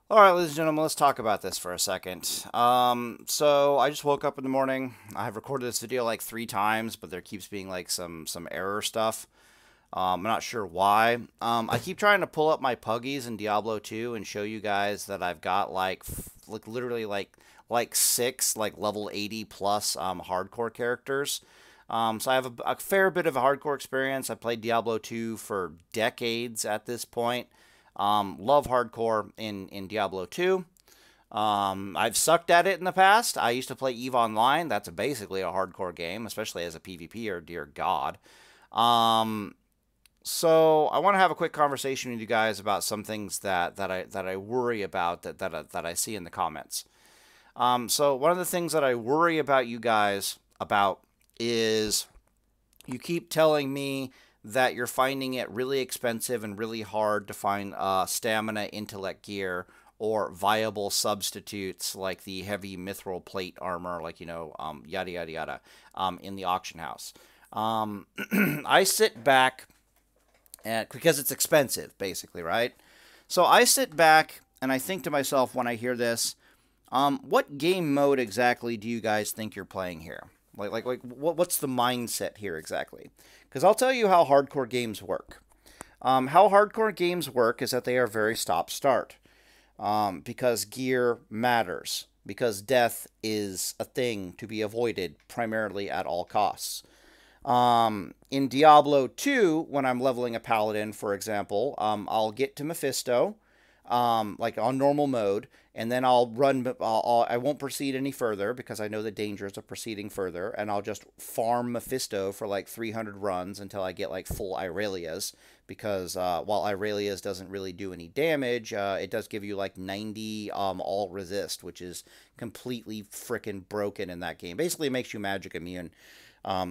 All right, ladies and gentlemen, let's talk about this for a second. So I just woke up in the morning. I have recorded this video like 3 times, but there keeps being like some error stuff. I'm not sure why. I keep trying to pull up my puggies in Diablo 2 and show you guys that I've got like literally like six like level 80 plus hardcore characters. So I have a fair bit of a hardcore experience. I played Diablo 2 for decades at this point. Love hardcore in Diablo 2. I've sucked at it in the past. I used to play EVE Online. That's basically a hardcore game, especially as a PvPer, dear God. Um, so I want to have a quick conversation with you guys about some things that I worry about that I see in the comments. So one of the things that I worry about you guys about is you keep telling me that you're finding it really expensive and really hard to find stamina intellect gear or viable substitutes like the heavy mithril plate armor, like, yada, yada, yada, in the auction house. I sit back and because it's expensive, basically, right? So I sit back and I think to myself when I hear this, what game mode exactly do you guys think you're playing here? What's the mindset here exactly? Because I'll tell you how hardcore games work. How hardcore games work is that they are very stop-start. Because gear matters. Because death is a thing to be avoided primarily at all costs. In Diablo 2, when I'm leveling a paladin, for example, I'll get to Mephisto, like on normal mode, and then I'll run. I won't proceed any further because I know the dangers of proceeding further, and I'll just farm Mephisto for like 300 runs until I get like full Irelias. Because while Irelias doesn't really do any damage, it does give you like 90 all resist, which is completely freaking broken in that game. Basically, it makes you magic immune.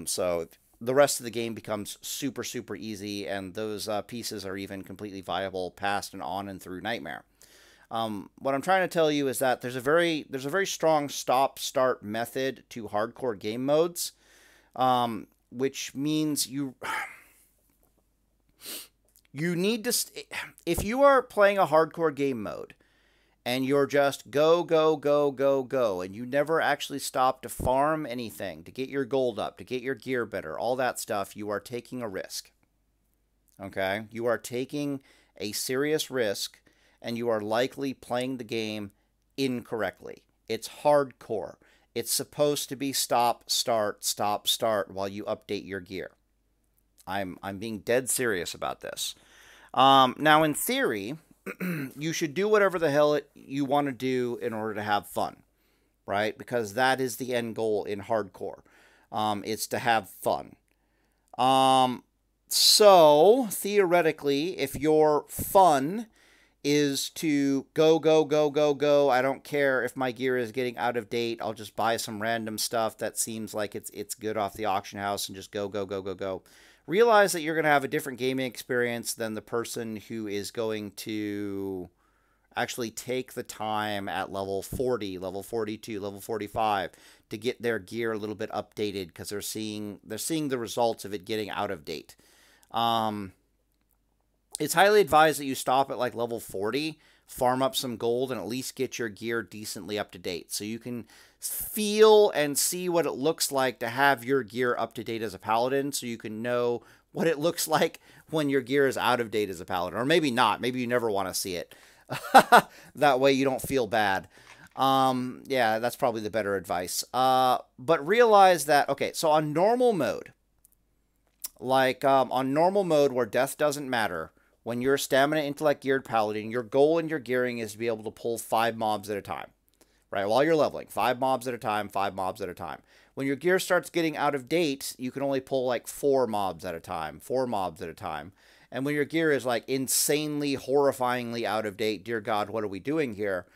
So the rest of the game becomes super, super easy, and those pieces are even completely viable past and on and through Nightmare. What I'm trying to tell you is that there's a very strong stop-start method to hardcore game modes, which means you need to if you are playing a hardcore game mode and you're just go, go, go, go, go, and you never actually stop to farm anything, to get your gold up, to get your gear better, all that stuff, you are taking a risk. Okay? You are taking a serious risk, and you are likely playing the game incorrectly. It's hardcore. It's supposed to be stop, start while you update your gear. I'm being dead serious about this. Now, in theory, you should do whatever the hell you want to do in order to have fun, right? Because that is the end goal in hardcore. It's to have fun. So, theoretically, if your fun is to go, go, go, go, go, I don't care if my gear is getting out of date, I'll just buy some random stuff that seems like it's good off the auction house and just go, go, go, go, go. Realize that you're going to have a different gaming experience than the person who is going to actually take the time at level 40, level 42, level 45 to get their gear a little bit updated because they're seeing the results of it getting out of date. Um, it's highly advised that you stop at like level 40, farm up some gold, and at least get your gear decently up to date so you can feel and see what it looks like to have your gear up to date as a paladin, so you can know what it looks like when your gear is out of date as a paladin. Or maybe not. Maybe you never want to see it. That way you don't feel bad. Yeah, that's probably the better advice. But realize that, okay, so on normal mode, on normal mode where death doesn't matter, when you're a stamina intellect geared paladin, your goal in your gearing is to be able to pull 5 mobs at a time. Right, while you're leveling, 5 mobs at a time, 5 mobs at a time. When your gear starts getting out of date, you can only pull like 4 mobs at a time, 4 mobs at a time. And when your gear is like insanely, horrifyingly out of date, dear God, what are we doing here?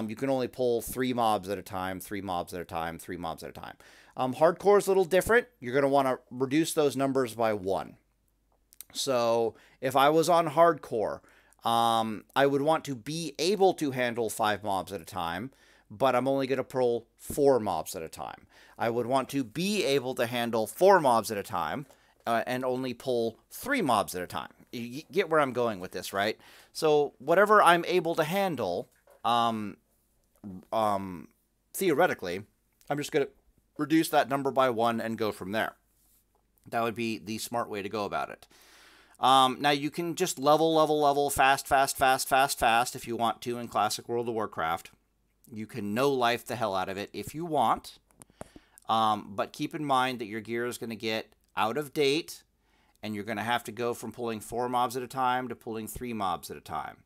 You can only pull 3 mobs at a time, 3 mobs at a time, 3 mobs at a time. Hardcore is a little different. You're going to want to reduce those numbers by 1. So if I was on hardcore, I would want to be able to handle 5 mobs at a time, but I'm only going to pull 4 mobs at a time. I would want to be able to handle 4 mobs at a time and only pull 3 mobs at a time. You get where I'm going with this, right? So whatever I'm able to handle, um, theoretically, I'm just going to reduce that number by 1 and go from there. That would be the smart way to go about it. Now, you can just level, fast if you want to in Classic World of Warcraft. You can no-life the hell out of it if you want. But keep in mind that your gear is going to get out of date, and you're going to have to go from pulling 4 mobs at a time to pulling 3 mobs at a time.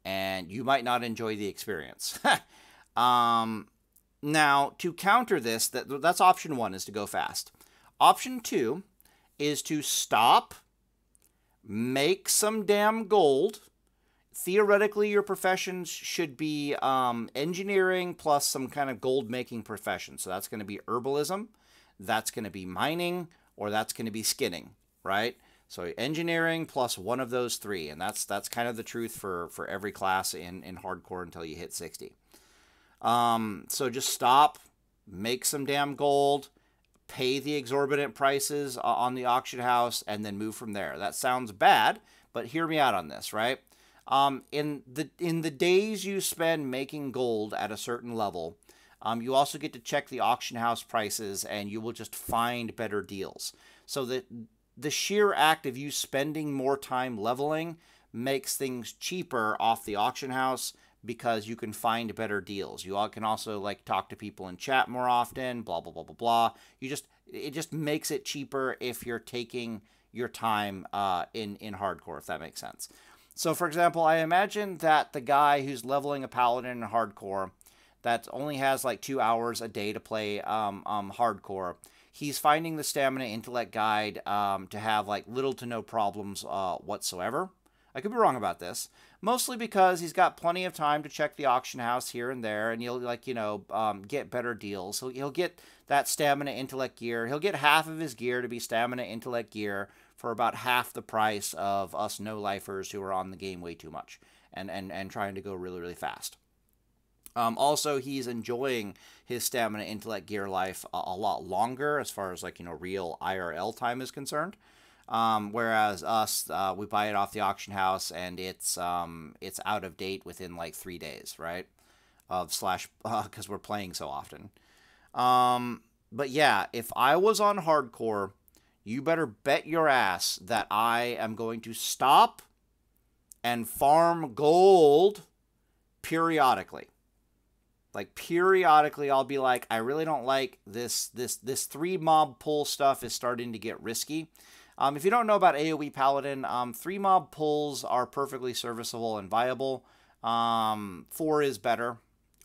And you might not enjoy the experience. Now, to counter this, that's option 1, is to go fast. Option 2 is to stop, make some damn gold. Theoretically, your professions should be engineering plus some kind of gold-making profession. So that's going to be herbalism, that's going to be mining, or that's going to be skinning, right? So engineering plus one of those 3, and that's kind of the truth for every class in hardcore until you hit 60. So just stop, make some damn gold, pay the exorbitant prices on the auction house, and then move from there. That sounds bad, but hear me out on this, right? In the days you spend making gold at a certain level, you also get to check the auction house prices, and you will just find better deals. So that the sheer act of you spending more time leveling makes things cheaper off the auction house, because you can find better deals. You all can also like talk to people in chat more often, blah, blah, blah, blah, blah. It just makes it cheaper if you're taking your time in hardcore, if that makes sense. So for example, I imagine that the guy who's leveling a paladin in hardcore that only has like 2 hours a day to play hardcore, he's finding the stamina intellect guide to have like little to no problems whatsoever. I could be wrong about this, mostly because he's got plenty of time to check the auction house here and there, and he'll, like, get better deals. He'll get that stamina intellect gear. He'll get half of his gear to be stamina intellect gear for about half the price of us no-lifers who are on the game way too much and trying to go really, really fast. Also, he's enjoying his stamina intellect gear life a lot longer as far as, like, real IRL time is concerned. Whereas us, we buy it off the auction house, and it's out of date within like 3 days, right? Because we're playing so often. But yeah, if I was on hardcore, you better bet your ass that I am going to stop and farm gold periodically. Like, periodically, I'll be like, I really don't like this 3 mob pull stuff is starting to get risky. If you don't know about AoE Paladin, 3 mob pulls are perfectly serviceable and viable. 4 is better,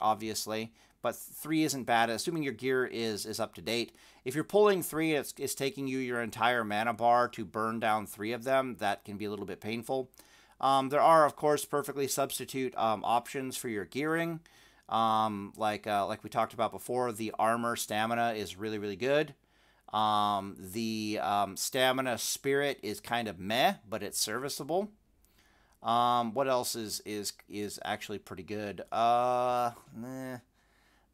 obviously, but 3 isn't bad, assuming your gear is up to date. If you're pulling 3, it's taking you your entire mana bar to burn down 3 of them. That can be a little bit painful. There are, of course, perfectly substitute options for your gearing. Like we talked about before, the armor stamina is really, really good. The stamina spirit is kind of meh, but it's serviceable. What else is actually pretty good?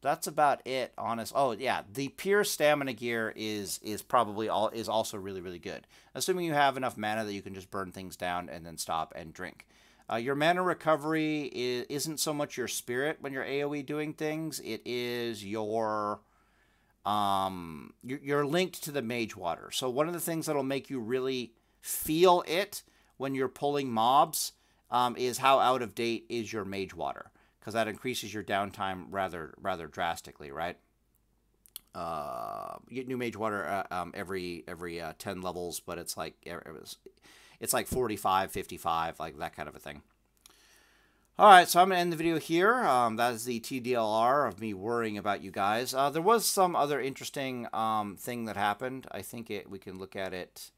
That's about it, honest. Oh yeah, the pure stamina gear is also really, really good, assuming you have enough mana that you can just burn things down and then stop and drink. Your mana recovery isn't so much your spirit when you're AoE doing things. It is you're linked to the mage water. So one of the things that'll make you really feel it when you're pulling mobs is how out of date is your mage water, because that increases your downtime rather drastically, right? You get new mage water every 10 levels, but it's like 45, 55, like that kind of a thing. All right, so I'm going to end the video here. That is the TDLR of me worrying about you guys. There was some other interesting thing that happened. I think we can look at it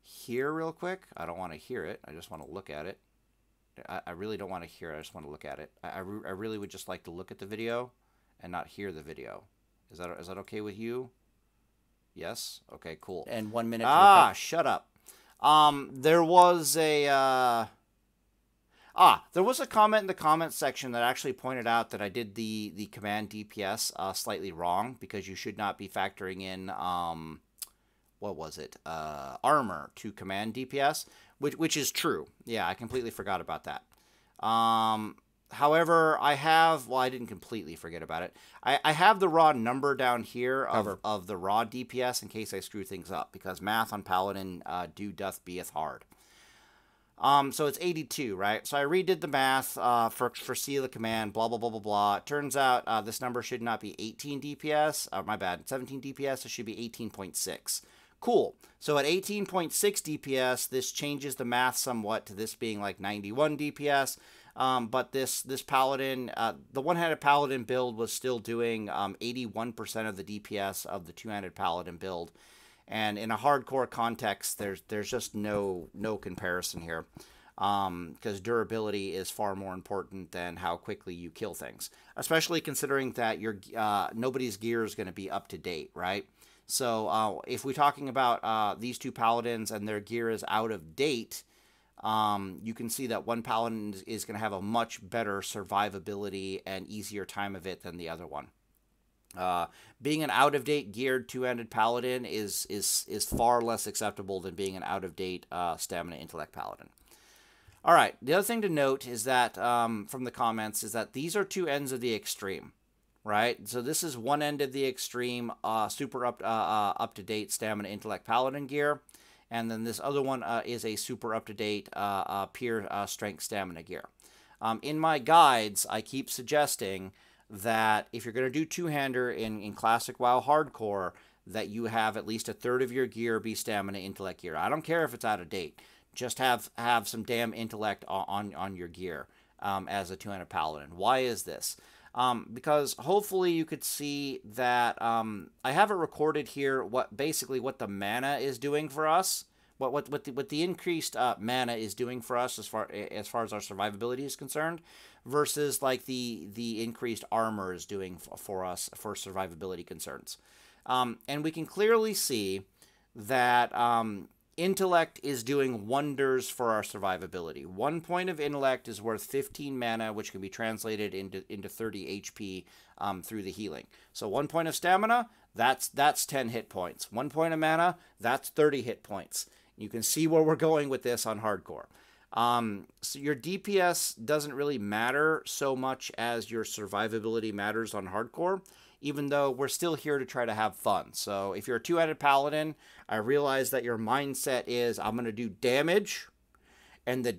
here real quick. I don't want to hear it. I just want to look at it. I really don't want to hear it. I just want to look at it. I really would just like to look at the video and not hear the video. Is that okay with you? Yes? Okay, cool. And 1 minute. Shut up. There was a... there was a comment in the comments section that actually pointed out that I did the command DPS slightly wrong, because you should not be factoring in, what was it, armor to command DPS, which is true. Yeah, I completely forgot about that. However, I have, well, I didn't completely forget about it. I have the raw number down here of the raw DPS in case I screw things up, because math on Paladin doth beeth hard. So it's 82, right? So I redid the math for Seal the Command, blah, blah, blah, blah, blah. It turns out this number should not be 18 DPS. My bad, 17 DPS. It should be 18.6. Cool. So at 18.6 DPS, this changes the math somewhat to this being like 91 DPS. But this Paladin, the one-handed Paladin build was still doing 81% of the DPS of the two-handed Paladin build. And in a hardcore context, there's just no comparison here, because durability is far more important than how quickly you kill things, especially considering that your nobody's gear is going to be up to date, right? So if we're talking about these two Paladins and their gear is out of date, you can see that one Paladin is going to have a much better survivability and easier time of it than the other one. Being an out-of-date geared two-handed Paladin is far less acceptable than being an out-of-date stamina intellect Paladin. All right, the other thing to note is that from the comments is that these are two ends of the extreme, right? So this is one end of the extreme, super up-to-date stamina intellect Paladin gear, and then this other one is a super up-to-date pure strength stamina gear. In my guides, I keep suggesting that if you're going to do two-hander in Classic WoW Hardcore, that you have at least a third of your gear be stamina intellect gear. I don't care if it's out of date. Just have some damn intellect on your gear as a two-handed Paladin. Why is this? Because hopefully you could see that I have it recorded here what the mana is doing for us. What the increased mana is doing for us as far as our survivability is concerned, versus like the increased armor is doing for us for survivability concerns. And we can clearly see that intellect is doing wonders for our survivability. 1 point of intellect is worth 15 mana, which can be translated into 30 HP through the healing. So 1 point of stamina, that's 10 hit points. 1 point of mana, that's 30 hit points. You can see where we're going with this on hardcore. So your DPS doesn't really matter so much as your survivability matters on hardcore, even though we're still here to try to have fun. So if you're a two-handed Paladin, I realize that your mindset is, I'm going to do damage, and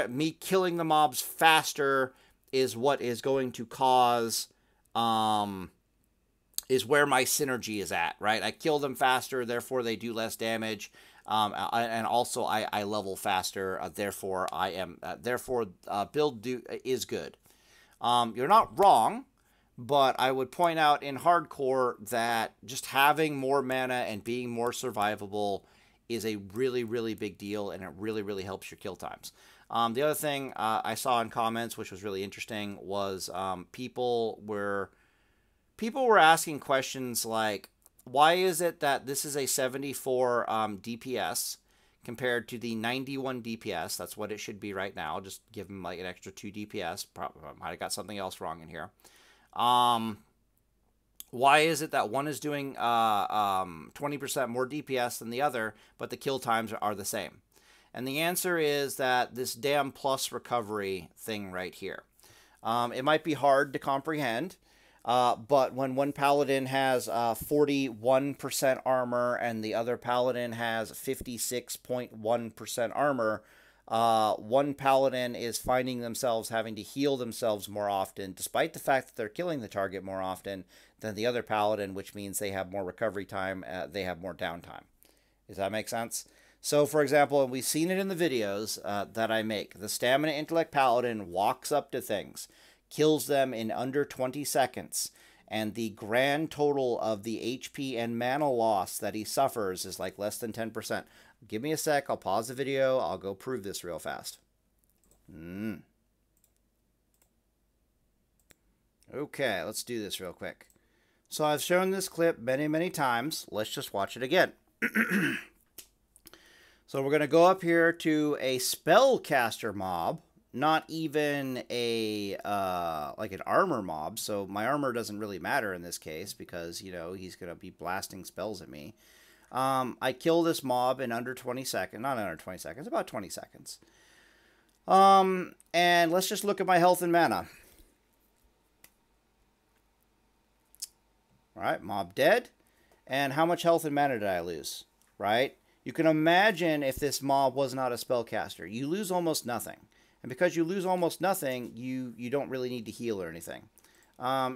me killing the mobs faster is what is going to cause, is where my synergy is at, right? I kill them faster, therefore they do less damage. And also I level faster, therefore build is good. You're not wrong, but I would point out in hardcore that just having more mana and being more survivable is a really, really big deal, and it really, really helps your kill times. The other thing I saw in comments, which was really interesting, was people were asking questions like, why is it that this is a 74 DPS compared to the 91 DPS? That's what it should be right now. Just give them like an extra 2 DPS. Probably might have got something else wrong in here. Why is it that one is doing 20% more DPS than the other, but the kill times are the same? And the answer is that this damn plus recovery thing right here. It might be hard to comprehend. But when one Paladin has 41% armor and the other Paladin has 56.1% armor, one Paladin is finding themselves having to heal themselves more often, despite the fact that they're killing the target more often than the other Paladin, which means they have more recovery time, they have more downtime. Does that make sense? So, for example, and we've seen it in the videos that I make, the Stamina Intellect Paladin walks up to things, kills them in under 20 seconds, and the grand total of the HP and mana loss that he suffers is like less than 10%. Give me a sec, I'll pause the video, I'll go prove this real fast. Okay, let's do this real quick. So I've shown this clip many, many times. Let's just watch it again. So we're going to go up here to a spellcaster mob, not even a like an armor mob. So my armor doesn't really matter in this case because, you know, he's going to be blasting spells at me. I kill this mob in under 20 seconds. Not under 20 seconds, about 20 seconds. And let's just look at my health and mana. All right, mob dead. And how much health and mana did I lose? Right? You can imagine if this mob was not a spellcaster. You lose almost nothing. And because you lose almost nothing, you don't really need to heal or anything.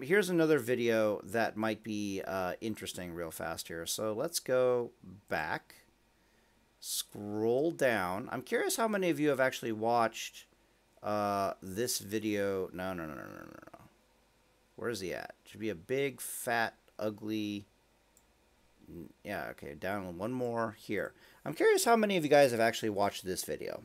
Here's another video that might be interesting real fast here. So let's go back. Scroll down. I'm curious how many of you have actually watched this video. No. Where is he at? Should be a big, fat, ugly... Yeah, okay, down one more here. I'm curious how many of you guys have actually watched this video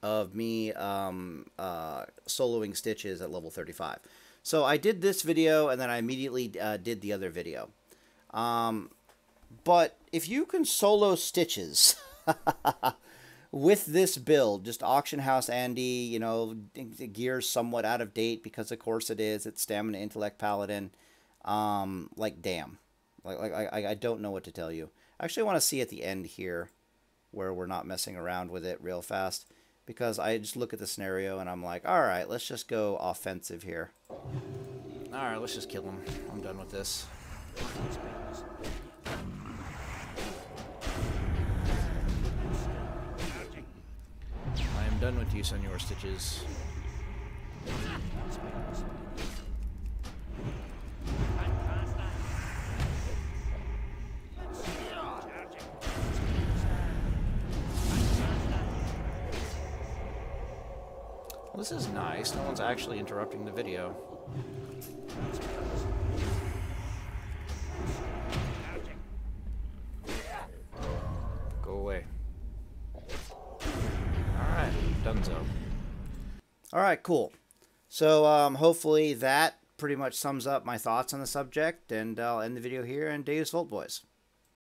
of me soloing Stitches at level 35. So I did this video, and then I immediately did the other video. But if you can solo Stitches with this build, just Auction House Andy, you know, the gear's somewhat out of date because of course it is. It's Stamina Intellect Paladin. Like, damn. I don't know what to tell you. I actually want to see at the end here where we're not messing around with it real fast. Because I just look at the scenario and I'm like, alright, let's just go offensive here. Alright, let's just kill him. I'm done with this. I am done with you, Senor Stitches. Well, this is nice. No one's actually interrupting the video. Go away. Alright, donezo. Alright, cool. So, hopefully that pretty much sums up my thoughts on the subject, and I'll end the video here, and Deus Vult, boys.